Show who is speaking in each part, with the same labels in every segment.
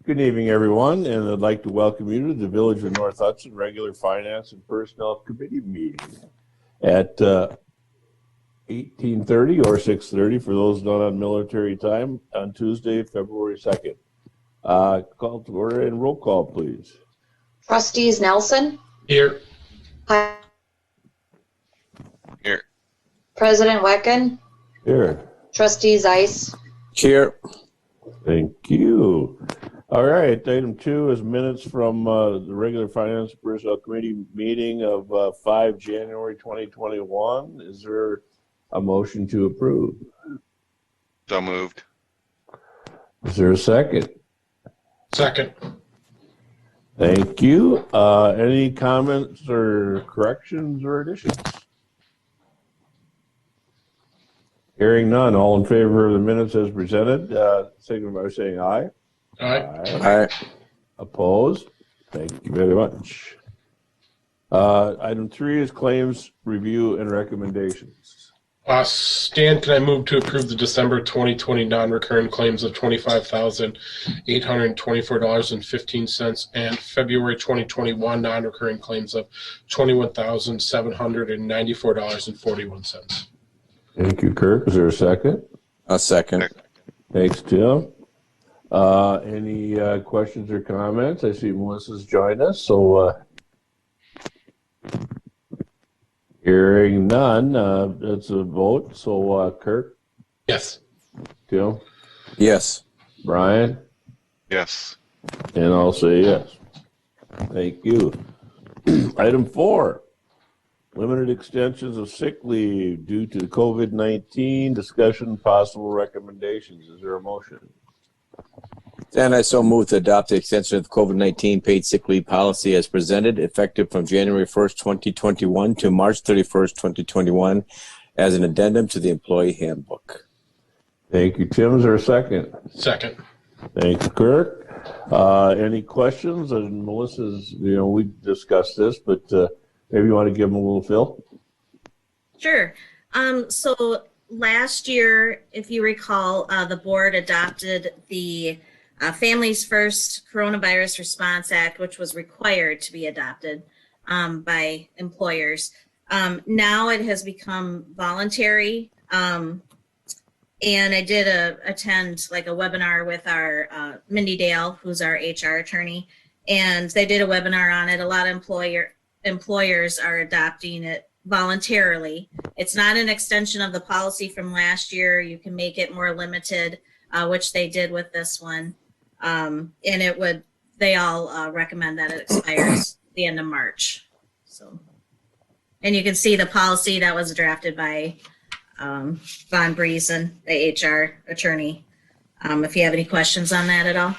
Speaker 1: Good evening, everyone, and I'd like to welcome you to the Village of North Hudson regular Finance and Personnel Committee meeting at 18:30 or 6:30 for those not on military time on Tuesday, February 2nd. Call to order and roll call, please.
Speaker 2: Trustees Nelson?
Speaker 3: Here.
Speaker 4: Here.
Speaker 2: President Wecken?
Speaker 1: Here.
Speaker 2: Trustees Ice?
Speaker 4: Here.
Speaker 1: Thank you. All right, item 2 is minutes from the regular Finance and Personnel Committee meeting of 5 January 2021. Is there a motion to approve?
Speaker 4: So moved.
Speaker 1: Is there a second?
Speaker 3: Second.
Speaker 1: Thank you. Any comments or corrections or additions? Hearing none, all in favor of the minutes as presented, signify by saying aye.
Speaker 3: Aye.
Speaker 4: Aye.
Speaker 1: Opposed? Thank you very much. Item 3 is claims review and recommendations.
Speaker 3: Stan, can I move to approve the December 2020 non-recurring claims of $25,824.15 and February 2021 non-recurring claims of $21,794.41?
Speaker 1: Thank you, Kirk. Is there a second?
Speaker 4: A second.
Speaker 1: Thanks, Tim. Any questions or comments? I see Melissa's joined us, so hearing none, it's a vote. So Kirk?
Speaker 3: Yes.
Speaker 1: Tim?
Speaker 4: Yes.
Speaker 1: Brian?
Speaker 4: Yes.
Speaker 1: And I'll say yes. Thank you. Item 4, limited extensions of sick leave due to COVID-19, discussion, possible recommendations. Is there a motion?
Speaker 5: And I so move to adopt the extension of the COVID-19 paid sick leave policy as presented, effective from January 1st, 2021 to March 31st, 2021, as an addendum to the employee handbook.
Speaker 1: Thank you, Tim. Is there a second?
Speaker 3: Second.
Speaker 1: Thanks, Kirk. Any questions? And Melissa's, we discussed this, but maybe you want to give them a little fill?
Speaker 6: Sure. So last year, if you recall, the board adopted the Families First Coronavirus Response Act, which was required to be adopted by employers. Now it has become voluntary. And I did attend like a webinar with our Mindy Dale, who's our HR attorney, and they did a webinar on it. A lot of employers are adopting it voluntarily. It's not an extension of the policy from last year. You can make it more limited, which they did with this one. And they all recommend that it expires the end of March. So, and you can see the policy that was drafted by Von Briesen, the HR attorney. If you have any questions on that at all.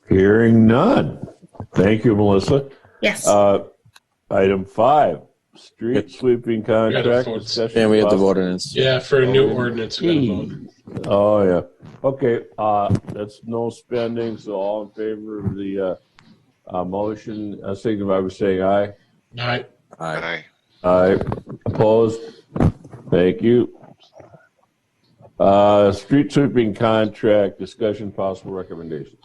Speaker 1: Hearing none. Thank you, Melissa.
Speaker 6: Yes.
Speaker 1: Item 5, street sweeping contract discussion.
Speaker 5: And we have the ordinance.
Speaker 3: Yeah, for a new ordinance, we gotta vote.
Speaker 1: Oh, yeah. Okay, that's no spending, so all in favor of the motion, signify by saying aye.
Speaker 3: Aye.
Speaker 4: Aye.
Speaker 1: Aye. Opposed? Thank you. Street sweeping contract discussion, possible recommendations.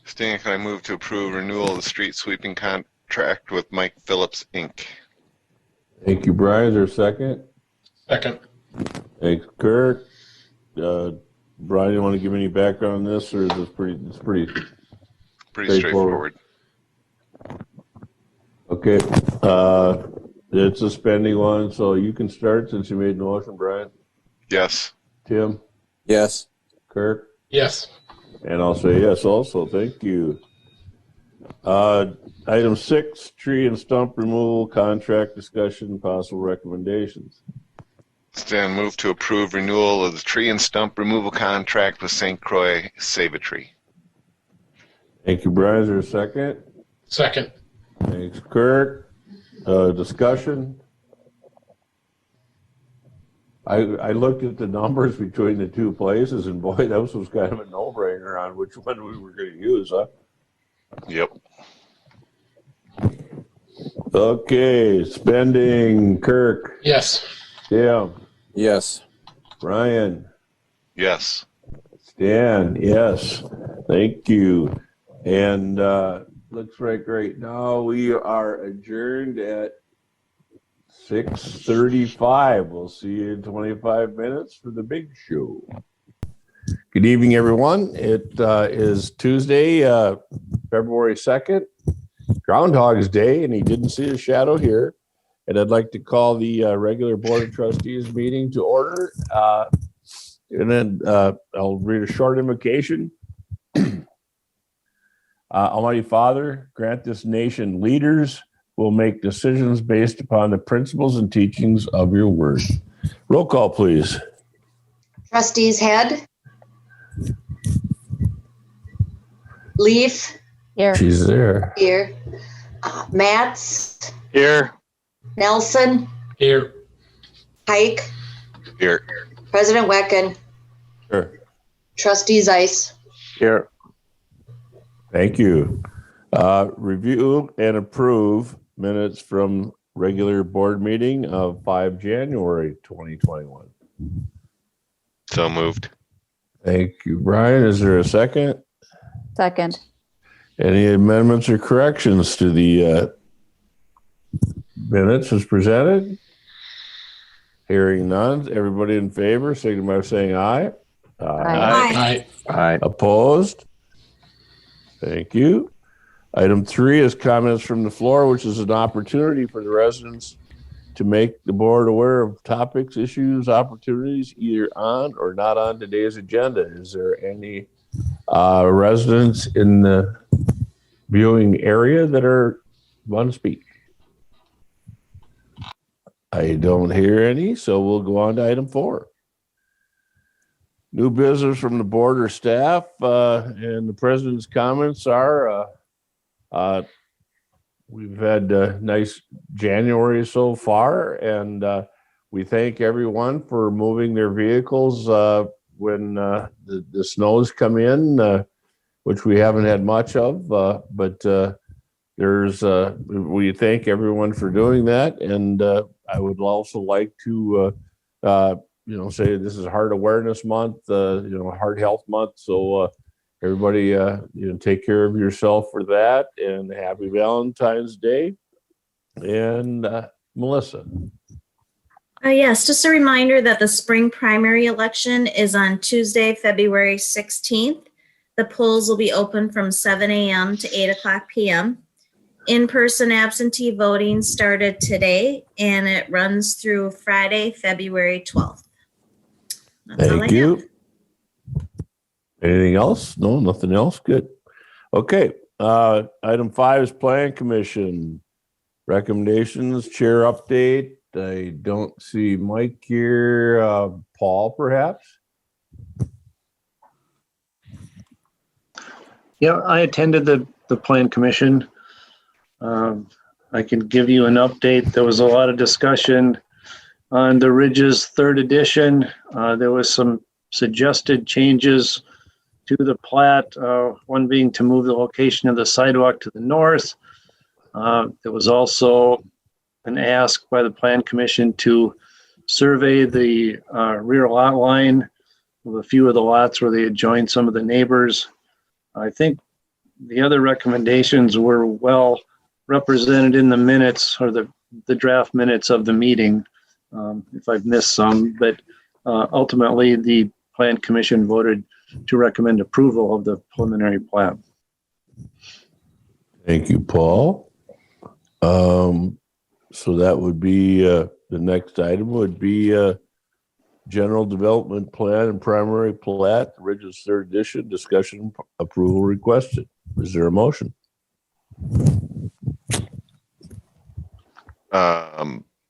Speaker 4: Stan, can I move to approve renewal of the street sweeping contract with Mike Phillips, Inc.?
Speaker 1: Thank you, Brian. Is there a second?
Speaker 3: Second.
Speaker 1: Thanks, Kirk. Brian, you want to give any background on this, or is this pretty
Speaker 4: straightforward?
Speaker 1: Okay. It's a spending one, so you can start since you made the motion, Brian.
Speaker 4: Yes.
Speaker 1: Tim?
Speaker 5: Yes.
Speaker 1: Kirk?
Speaker 3: Yes.
Speaker 1: And I'll say yes also. Thank you. Item 6, tree and stump removal contract discussion, possible recommendations.
Speaker 4: Stan, move to approve renewal of the tree and stump removal contract with St. Croix Save-A-Tree.
Speaker 1: Thank you, Brian. Is there a second?
Speaker 3: Second.
Speaker 1: Thanks, Kirk. Discussion. I looked at the numbers between the two places, and boy, that was kind of a no-brainer on which one we were going to use, huh?
Speaker 4: Yep.
Speaker 1: Okay, spending. Kirk.
Speaker 3: Yes.
Speaker 1: Tim.
Speaker 5: Yes.
Speaker 1: Brian.
Speaker 4: Yes.
Speaker 1: Dan, yes. Thank you. And looks like right now we are adjourned at 6:35. We'll see you in 25 minutes for the big show. Good evening, everyone. It is Tuesday, February 2nd, Groundhog's Day, and he didn't see a shadow here. And I'd like to call the regular Board of Trustees meeting to order. And then I'll read a short invocation. Almighty Father, grant this nation leaders who will make decisions based upon the principles and teachings of your word. Roll call, please.
Speaker 2: Trustees Head. Leaf.
Speaker 7: Here.
Speaker 1: She's there.
Speaker 2: Here. Matz.
Speaker 4: Here.
Speaker 2: Nelson.
Speaker 3: Here.
Speaker 2: Pike.
Speaker 4: Here.
Speaker 2: President Wecken.
Speaker 1: Sure.
Speaker 2: Trustee Zeiss.
Speaker 5: Here.
Speaker 1: Thank you. Review and approve minutes from regular board meeting of 5 January 2021.
Speaker 4: So moved.
Speaker 1: Thank you, Brian. Is there a second?
Speaker 7: Second.
Speaker 1: Any amendments or corrections to the minutes as presented? Hearing none. Everybody in favor, signify by saying aye.
Speaker 7: Aye.
Speaker 3: Aye.
Speaker 1: Opposed? Thank you. Item 3 is comments from the floor, which is an opportunity for the residents to make the board aware of topics, issues, opportunities, either on or not on today's agenda. Is there any residents in the viewing area that want to speak? I don't hear any, so we'll go on to item 4. New business from the board or staff, and the president's comments are, we've had a nice January so far, and we thank everyone for moving their vehicles when the snows come in, which we haven't had much of, but we thank everyone for doing that, and I would also like to say this is Heart Awareness Month, Heart Health Month. So everybody, take care of yourself for that, and happy Valentine's Day. And Melissa.
Speaker 6: Yes, just a reminder that the spring primary election is on Tuesday, February 16th. The polls will be open from 7 a.m. to 8 o'clock p.m. In-person absentee voting started today, and it runs through Friday, February 12th. That's all I
Speaker 1: Thank you.
Speaker 6: have.
Speaker 1: Anything else? No, nothing else. Good. Okay. Item 5 is Plan Commission recommendations, chair update. I don't see Mike here. Paul, perhaps?
Speaker 8: Yeah, I attended the Plan Commission. I can give you an update. There was a lot of discussion on the Ridges third edition. There was some suggested changes to the plat, one being to move the location of the sidewalk to the north. There was also an ask by the Plan Commission to survey the rear lot line of a few of the lots where they had joined some of the neighbors. I think the other recommendations were well represented in the minutes, or the draft minutes of the meeting, if I've missed some, but ultimately the Plan Commission voted to recommend approval of the preliminary plat.
Speaker 1: Thank you, Paul. So that would be the next item would be general development plan and primary plat, Ridges third edition, discussion approval requested. Is there a motion?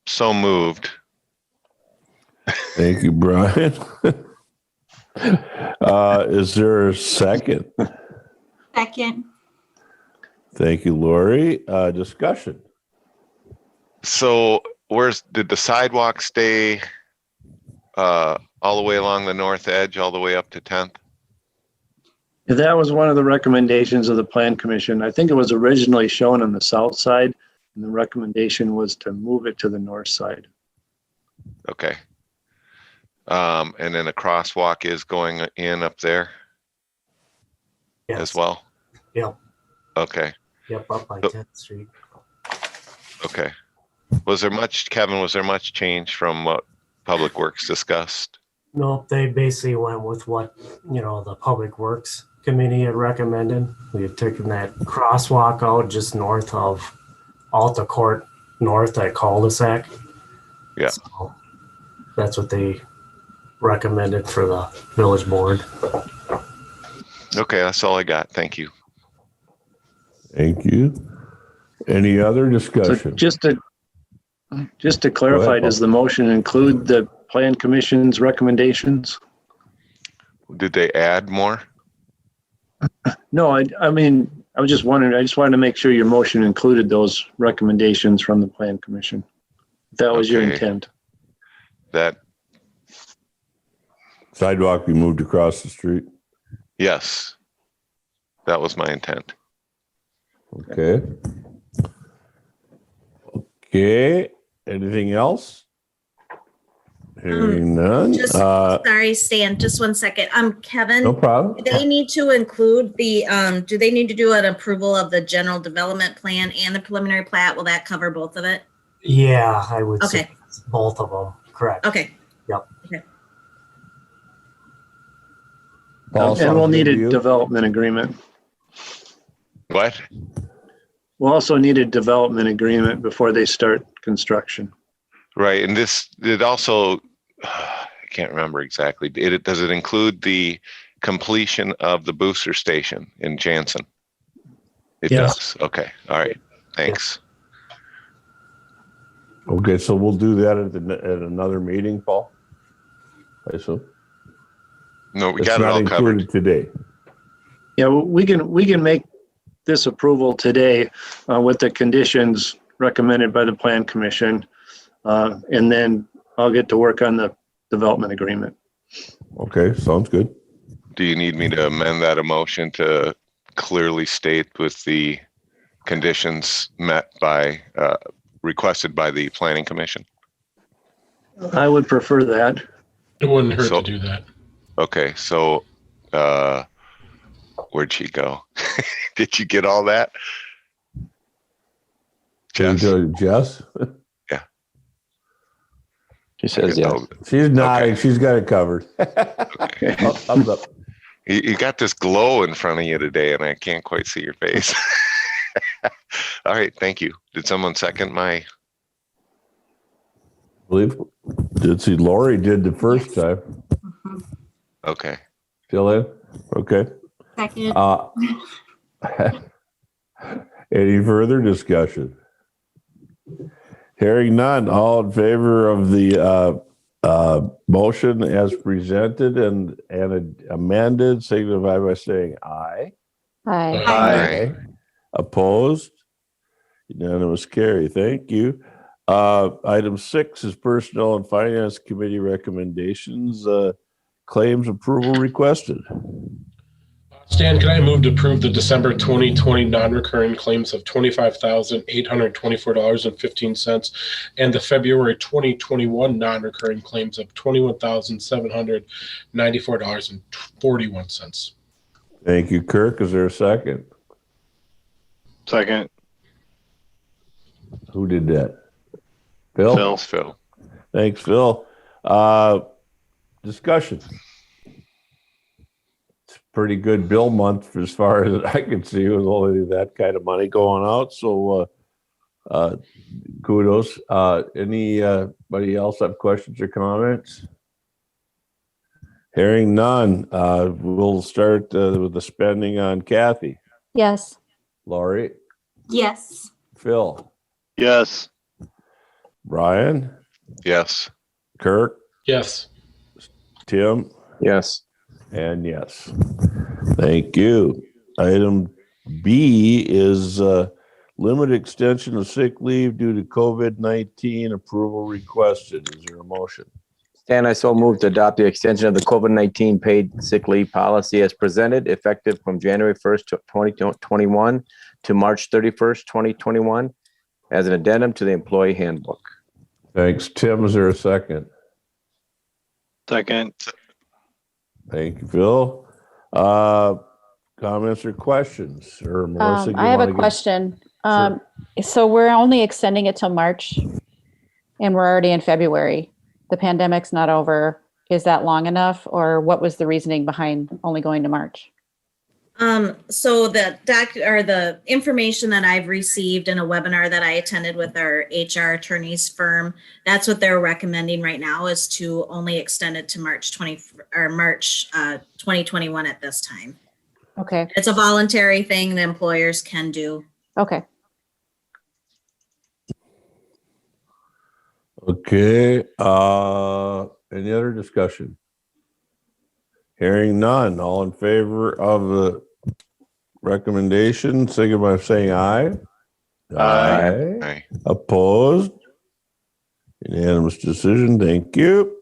Speaker 4: So moved.
Speaker 1: Thank you, Brian. Is there a second?
Speaker 7: Second.
Speaker 1: Thank you, Lori. Discussion.
Speaker 4: So did the sidewalk stay all the way along the north edge, all the way up to 10th?
Speaker 8: That was one of the recommendations of the Plan Commission. I think it was originally shown on the south side, and the recommendation was to move it to the north side.
Speaker 4: Okay. And then a crosswalk is going in up there? as well?
Speaker 9: Yep.
Speaker 4: Okay,
Speaker 9: Yep, up by
Speaker 4: So-
Speaker 9: 10th Street.
Speaker 4: okay. Kevin, was there much change from what Public Works discussed?
Speaker 9: Nope, they basically went with what, the Public Works Committee had recommended. We had taken that crosswalk out just north of Alta Court North at cul-de-sac.
Speaker 4: Yeah.
Speaker 9: So that's what they recommended for the village board.
Speaker 4: Okay, that's all I got. Thank you.
Speaker 1: Thank you. Any other
Speaker 8: So
Speaker 1: discussion?
Speaker 8: just to clarify,
Speaker 1: ahead,
Speaker 8: does
Speaker 1: Paul.
Speaker 8: the motion include the plan commission's recommendations?
Speaker 4: Did they add more?
Speaker 8: No, I mean, I was just wondering, I just wanted to make sure your motion included those recommendations from the plan commission. If that was your
Speaker 4: Okay.
Speaker 8: intent.
Speaker 4: That,
Speaker 1: Sidewalk be moved across the street.
Speaker 4: yes, that was my intent.
Speaker 1: Okay. Okay. Anything else? Hearing none.
Speaker 6: Just, sorry, Stan, just 1 second. Kevin,
Speaker 1: No problem.
Speaker 6: do they need to include do they need to do an approval of the general development plan and the preliminary plat? Will that cover both of it?
Speaker 9: Yeah, I would say
Speaker 6: Okay.
Speaker 9: both of them. Correct.
Speaker 6: Okay.
Speaker 1: Paul,
Speaker 8: And we'll
Speaker 1: sounds
Speaker 8: need
Speaker 1: good
Speaker 8: a
Speaker 1: to you?
Speaker 8: development agreement.
Speaker 4: What?
Speaker 8: We'll also need a development agreement before they start construction.
Speaker 4: Right, and it also, I can't remember exactly. Does it include the completion of the booster station in Jansen? It
Speaker 9: Yes.
Speaker 4: does. Okay, all right, thanks.
Speaker 1: Okay, so we'll do that at another meeting, Paul? I assume?
Speaker 4: No, we
Speaker 1: It's
Speaker 4: got it
Speaker 1: not
Speaker 4: all covered.
Speaker 1: included today.
Speaker 8: Yeah, we can make this approval today with the conditions recommended by the plan commission. And then I'll get to work on the development agreement.
Speaker 1: Okay, sounds good.
Speaker 4: Do you need me to amend that motion to clearly state with the conditions met by, requested by the planning commission?
Speaker 8: I would prefer that.
Speaker 3: It wouldn't hurt
Speaker 4: So-
Speaker 3: to do that.
Speaker 4: Okay, so, where'd she go? Did you get all that? Jess?
Speaker 1: Jess?
Speaker 5: She says yes.
Speaker 1: She's nodding.
Speaker 4: Okay.
Speaker 1: She's got it covered.
Speaker 4: Okay.
Speaker 1: Thumbs up.
Speaker 4: You got this glow in front of you today, and I can't quite see your face. All right, thank you. Did someone second my?
Speaker 1: Believe, did see Lori did the first time.
Speaker 4: Okay.
Speaker 1: Still in? Okay.
Speaker 7: Second.
Speaker 1: Any further discussion? Hearing none, all in favor of the motion as presented and amended, signify by saying aye.
Speaker 7: Aye.
Speaker 4: Aye.
Speaker 1: Opposed? Unanimous carry. Thank you. Item 6 is Personnel and Finance Committee recommendations. Claims approval requested.
Speaker 3: Stan, can I move to approve the December 2020 non-recurring claims of $25,824.15 and the February 2021 non-recurring claims of $21,794.41?
Speaker 1: Thank you, Kirk. Is there a second?
Speaker 10: Second.
Speaker 1: Who did that? Phil?
Speaker 4: Phil.
Speaker 1: Thanks, Phil. Discussion. It's a pretty good bill month as far as I can see with only that kind of money going out. So kudos. Anybody else have questions or comments? Hearing none, we'll start with the spending on Kathy.
Speaker 7: Yes.
Speaker 1: Laurie,
Speaker 7: Yes.
Speaker 1: Phil,
Speaker 10: Yes.
Speaker 1: Brian,
Speaker 4: Yes.
Speaker 1: Kirk,
Speaker 3: Yes.
Speaker 1: Tim,
Speaker 5: Yes.
Speaker 1: and yes. Thank you. Item B is limited extension of sick leave due to COVID-19 approval requested. Is there a motion?
Speaker 5: Stan, I so move to adopt the extension of the COVID-19 paid sick leave policy as presented, effective from January 1st, 2021 to March 31st, 2021, as an addendum to the employee handbook.
Speaker 1: Thanks. Tim, is there a second?
Speaker 10: Second.
Speaker 1: Thank you, Phil. comments or questions? Or Melissa, you
Speaker 10: I have
Speaker 1: wanna
Speaker 10: a
Speaker 1: give-
Speaker 10: question.
Speaker 1: Sure.
Speaker 10: So we're only extending it till March and we're already in February. The pandemic's not over. Is that long enough, or what was the reasoning behind only going to March?
Speaker 6: So the information that I've received in a webinar that I attended with our HR attorney's firm, that's what they're recommending right now, is to only extend it to March 2021 at this time.
Speaker 10: Okay,
Speaker 6: It's a voluntary thing the employers can do.
Speaker 10: okay.
Speaker 1: Okay, any other discussion? Hearing none, all in favor of the recommendation, signify by saying aye.
Speaker 8: Aye.
Speaker 4: Aye.
Speaker 1: Opposed? Unanimous decision, thank you.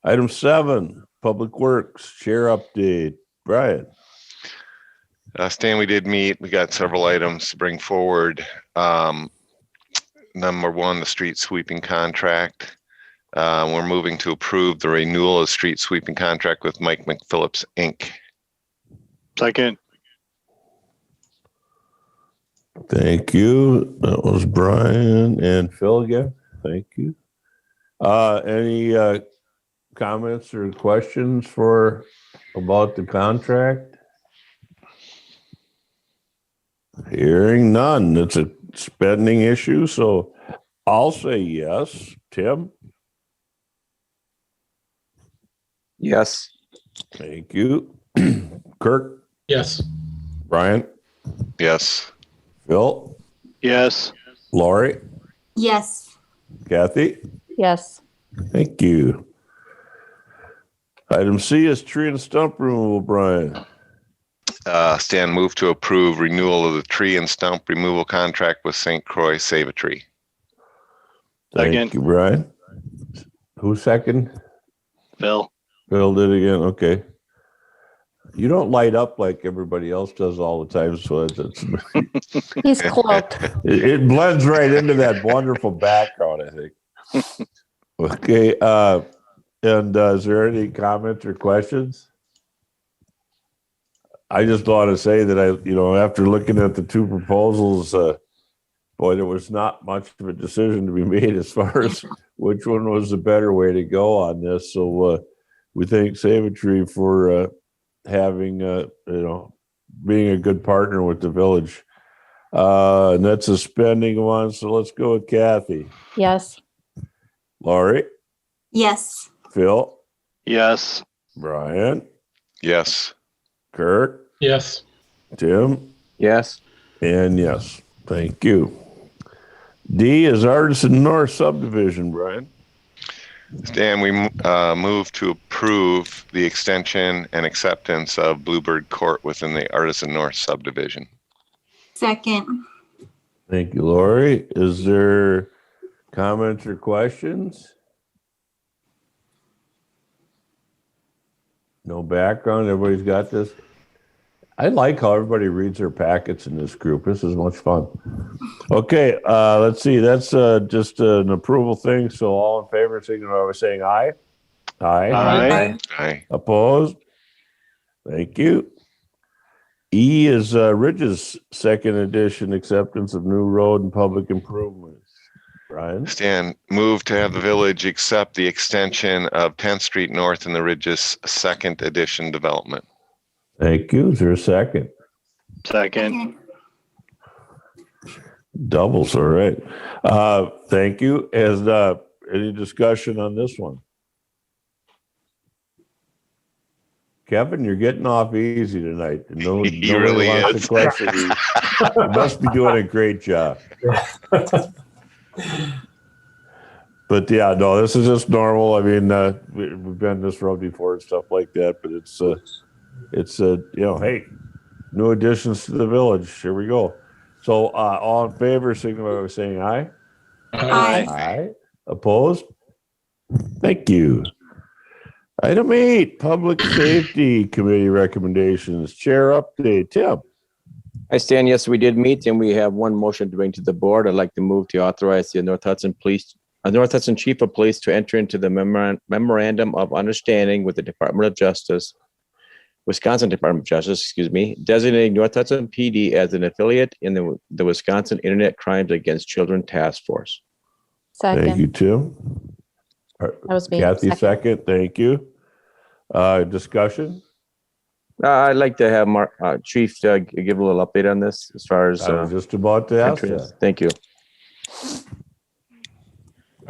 Speaker 1: Item 7, Public Works, Chair Update. Brian?
Speaker 4: Stan, we did meet. We got several items to bring forward. Number one, the street sweeping contract. We're moving to approve the renewal of street sweeping contract with Mike McPhillips, Inc.
Speaker 8: Second.
Speaker 1: Thank you. That was Brian and Phil again. Thank you. Any comments or questions about the contract? Hearing none. It's a spending issue, so I'll say yes. Tim?
Speaker 5: Yes.
Speaker 1: Thank you. Kirk?
Speaker 3: Yes.
Speaker 1: Brian?
Speaker 4: Yes.
Speaker 1: Phil?
Speaker 8: Yes.
Speaker 1: Lori?
Speaker 7: Yes.
Speaker 1: Kathy?
Speaker 10: Yes.
Speaker 1: Thank you. Item C is tree and stump removal, Brian.
Speaker 4: Stan, move to approve renewal of the tree and stump removal contract with St. Croix Save a Tree.
Speaker 1: Thank
Speaker 8: Second.
Speaker 1: you, Brian. Who's second?
Speaker 8: Phil.
Speaker 1: Phil did again. Okay. You don't light up like everybody else does all the time, so
Speaker 10: He's cloaked.
Speaker 1: it blends right into that wonderful background, I think. Okay. And is there any comments or questions? I just want to say that after looking at the two proposals, boy, there was not much of a decision to be made as far as which one was the better way to go on this. So we thank Save a Tree for having, being a good partner with the village. And that's a spending one. So let's go with Kathy.
Speaker 10: Yes.
Speaker 1: Laurie,
Speaker 7: Yes.
Speaker 1: Phil,
Speaker 8: Yes.
Speaker 1: Brian,
Speaker 4: Yes.
Speaker 1: Kirk,
Speaker 3: Yes.
Speaker 1: Tim,
Speaker 5: Yes.
Speaker 1: and yes. Thank you. D is Artisan North subdivision, Brian.
Speaker 4: Stan, we move to approve the extension and acceptance of Bluebird Court within the Artisan North subdivision.
Speaker 7: Second.
Speaker 1: Thank you, Lori. Is there comments or questions? No background. Everybody's got this. I like how everybody reads their packets in this group. This is much fun. Okay, let's see. That's just an approval thing. So all in favor, signify by saying aye. Aye.
Speaker 8: Aye.
Speaker 4: Aye.
Speaker 1: Opposed? Thank you. E is Ridge's second edition acceptance of new road and public improvements. Brian?
Speaker 4: Stan, move to have the village accept the extension of 10th Street North in the Ridges second edition development.
Speaker 1: Thank you. Is there a second?
Speaker 8: Second.
Speaker 1: Doubles, all right. Thank you. Is any discussion on this one? Kevin, you're getting off easy tonight. No,
Speaker 4: He
Speaker 1: nobody
Speaker 4: really
Speaker 1: wants
Speaker 4: is.
Speaker 1: to question you. You must be doing a great job. But yeah, no, this is just normal. I mean, we've been this road before and stuff like that, but it's hey, new additions to the village. Here we go. So all in favor, signify by saying aye.
Speaker 7: Aye.
Speaker 1: Aye. Opposed? Thank you. Item 8, Public Safety Committee recommendations. Chair update. Tim.
Speaker 5: I stand. Yes, we did meet, and we have one motion to bring to the board. I'd like to move to authorize the North Hudson Chief of Police to enter into the memorandum of understanding with the Department of Justice Wisconsin Department of Justice, designating North Hudson PD as an affiliate in the Wisconsin Internet Crimes Against Children Task Force.
Speaker 1: Thank you,
Speaker 10: Second.
Speaker 1: Tim.
Speaker 10: That was me.
Speaker 1: Kathy, second. Thank you. Discussion?
Speaker 5: I'd like to have Chief give a little update on this as far as.
Speaker 1: I was just about to ask
Speaker 5: entrance.
Speaker 1: that.
Speaker 5: Thank you.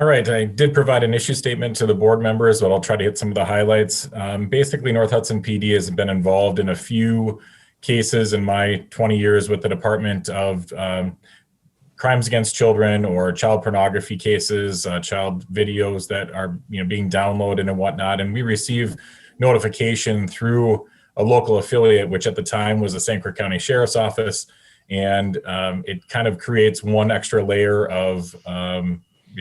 Speaker 11: All right, I did provide an issue statement to the board members, but I'll try to hit some of the highlights. Basically, North Hudson PD has been involved in a few cases in my 20 years with the Department of Crimes Against Children or child pornography cases, child videos that are being downloaded and whatnot. And we receive notification through a local affiliate, which at the time was the St. Clair County Sheriff's Office. And it kind of creates one extra layer of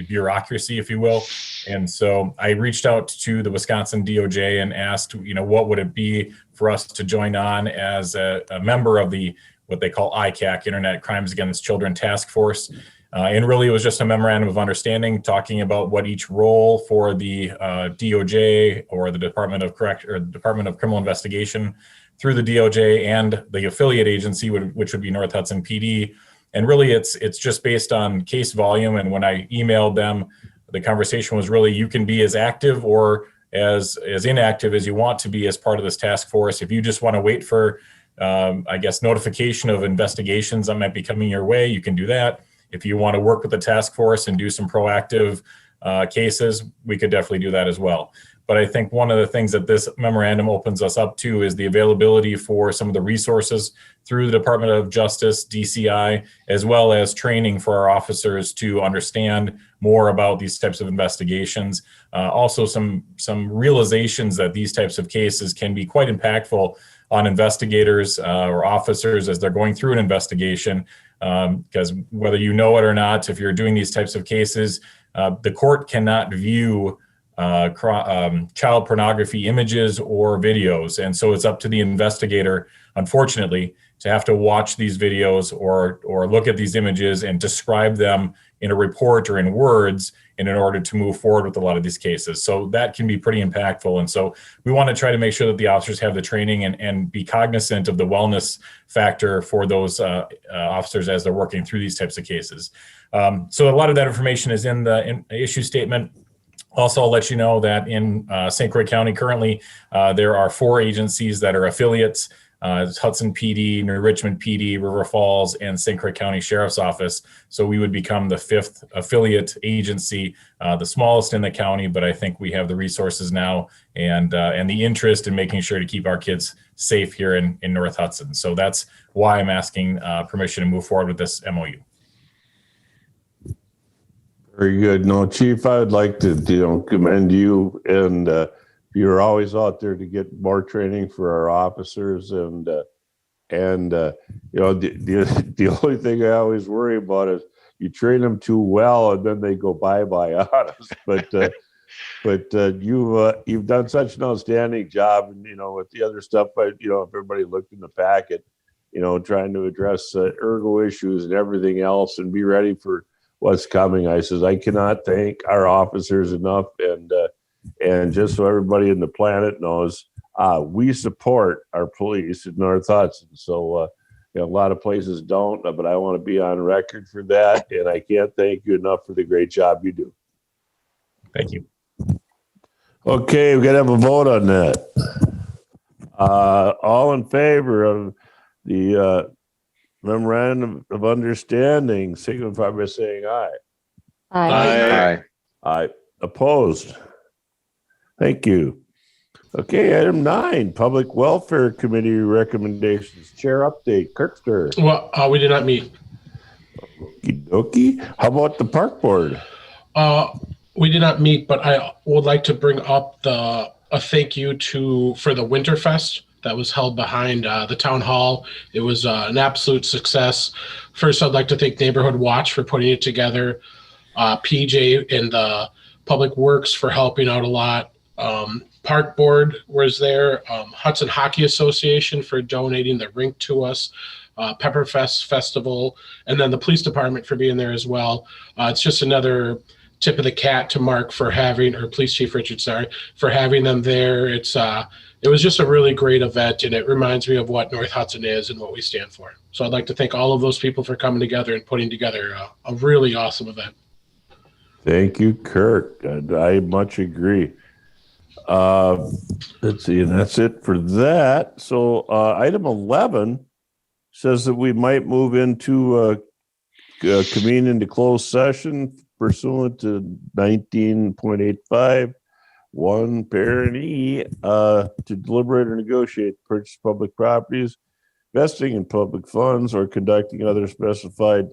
Speaker 11: bureaucracy, if you will. And so I reached out to the Wisconsin DOJ and asked, what would it be for us to join on as a member of the what they call ICAC, Internet Crimes Against Children Task Force. And really it was just a memorandum of understanding talking about what each role for the DOJ or the Department of Criminal Investigation through the DOJ and the affiliate agency, which would be North Hudson PD. And really it's just based on case volume. And when I emailed them, the conversation was really, you can be as active or as inactive as you want to be as part of this task force. If you just want to wait for notification of investigations that might be coming your way, you can do that. If you want to work with the task force and do some proactive cases, we could definitely do that as well. But I think one of the things that this memorandum opens us up to is the availability for some of the resources through the Department of Justice, DCI, as well as training for our officers to understand more about these types of investigations. Also some realizations that these types of cases can be quite impactful on investigators or officers as they're going through an investigation. Because whether you know it or not, if you're doing these types of cases, the court cannot view child pornography images or videos. And so it's up to the investigator, unfortunately, to have to watch these videos or look at these images and describe them in a report or in words in order to move forward with a lot of these cases. So that can be pretty impactful. And so we want to try to make sure that the officers have the training and be cognizant of the wellness factor for those officers as they're working through these types of cases. So a lot of that information is in the issue statement. Also, I'll let you know that in St. Croix County currently, there are 4 agencies that are affiliates. It's Hudson PD, New Richmond PD, River Falls, and St. Croix County Sheriff's Office. So we would become the 5th affiliate agency, the smallest in the county, but I think we have the resources now and the interest in making sure to keep our kids safe here in North Hudson. So that's why I'm asking permission to move forward with this MOU.
Speaker 1: Very good. No, Chief, I would like to commend you, and you're always out there to get more training for our officers, and the only thing I always worry about is you train them too well and then they go bye-bye on us. But you've done such an outstanding job, and with the other stuff, if everybody looked in the packet, trying to address ergo issues and everything else and be ready for what's coming. I says, I cannot thank our officers enough. And just so everybody in the planet knows, we support our police in North Hudson. So a lot of places don't, but I want to be on record for that. And I can't thank you enough for the great job you do.
Speaker 11: Thank you.
Speaker 1: Okay, we got to have a vote on that. All in favor of the memorandum of understanding, signify by saying aye.
Speaker 10: Aye.
Speaker 1: Aye. Opposed? Thank you. Okay, item 9, Public Welfare Committee recommendations. Chair update. Kirkster.
Speaker 3: Well, we did not meet.
Speaker 1: Okey-dokey. How about the Park Board?
Speaker 3: We did not meet, but I would like to bring up a thank you for the Winterfest that was held behind the town hall. It was an absolute success. First, I'd like to thank Neighborhood Watch for putting it together, PJ and the Public Works for helping out a lot. Park Board was there, Hudson Hockey Association for donating the rink to us, Pepperfest Festival, and then the police department for being there as well. It's just another tip of the cat to Mark for having, or Police Chief Richard, sorry, for having them there. It it was just a really great event, and it reminds me of what North Hudson is and what we stand for. So I'd like to thank all of those people for coming together and putting together a really awesome event.
Speaker 1: Thank you, Kirk. I much agree. Let's see, and that's it for that. So item 11 says that we might move into convene into closed session pursuant to 19.85 parent E to deliberate or negotiate the purchase of public properties, investing in public funds, or conducting other specified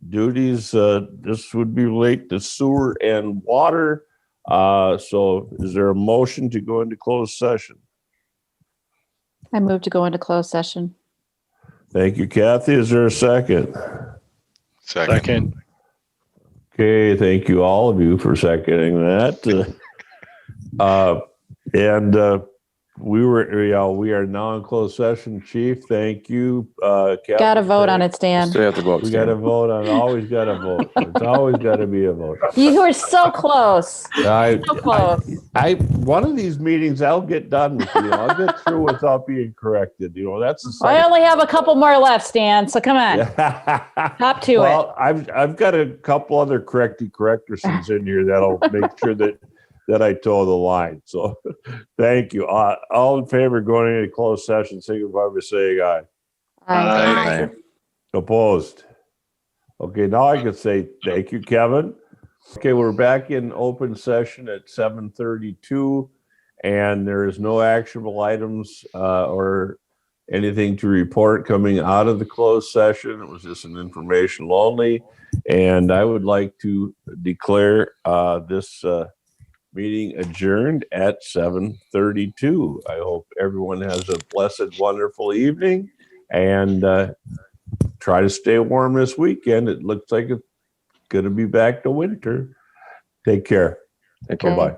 Speaker 1: duties. This would be related to sewer and water. So is there a motion to go into closed session?
Speaker 10: I move to go into closed session.
Speaker 1: Thank you, Kathy. Is there a second?
Speaker 4: Second.
Speaker 1: Okay, thank you, all of you, for seconding that. We are now in closed session. Chief, thank you. Captain,
Speaker 10: Got to vote on it, Stan.
Speaker 5: Still have to vote.
Speaker 1: We got to vote on. Always got to vote. It's always got to be a vote.
Speaker 10: You were so close. So close.
Speaker 1: One of these meetings, I'll get done with you. I'll get through without being corrected. That's the.
Speaker 10: I only have a couple more left, Stan. So come on, hop to it.
Speaker 1: Well, I've got a couple other correctorsons in here that'll make sure that I toe the line. So thank you. All in favor of going into closed session, signify by saying aye.
Speaker 7: Aye.
Speaker 1: Opposed? Okay, now I can say thank you, Kevin. Okay, we're back in open session at 7:32, and there is no actionable items or anything to report coming out of the closed session. It was just an informational only, and I would like to declare this meeting adjourned at 7:32. I hope everyone has a blessed, wonderful evening, and try to stay warm this weekend. It looks like it's going to be back to winter. Take care.
Speaker 5: Take care.
Speaker 1: Bye-bye.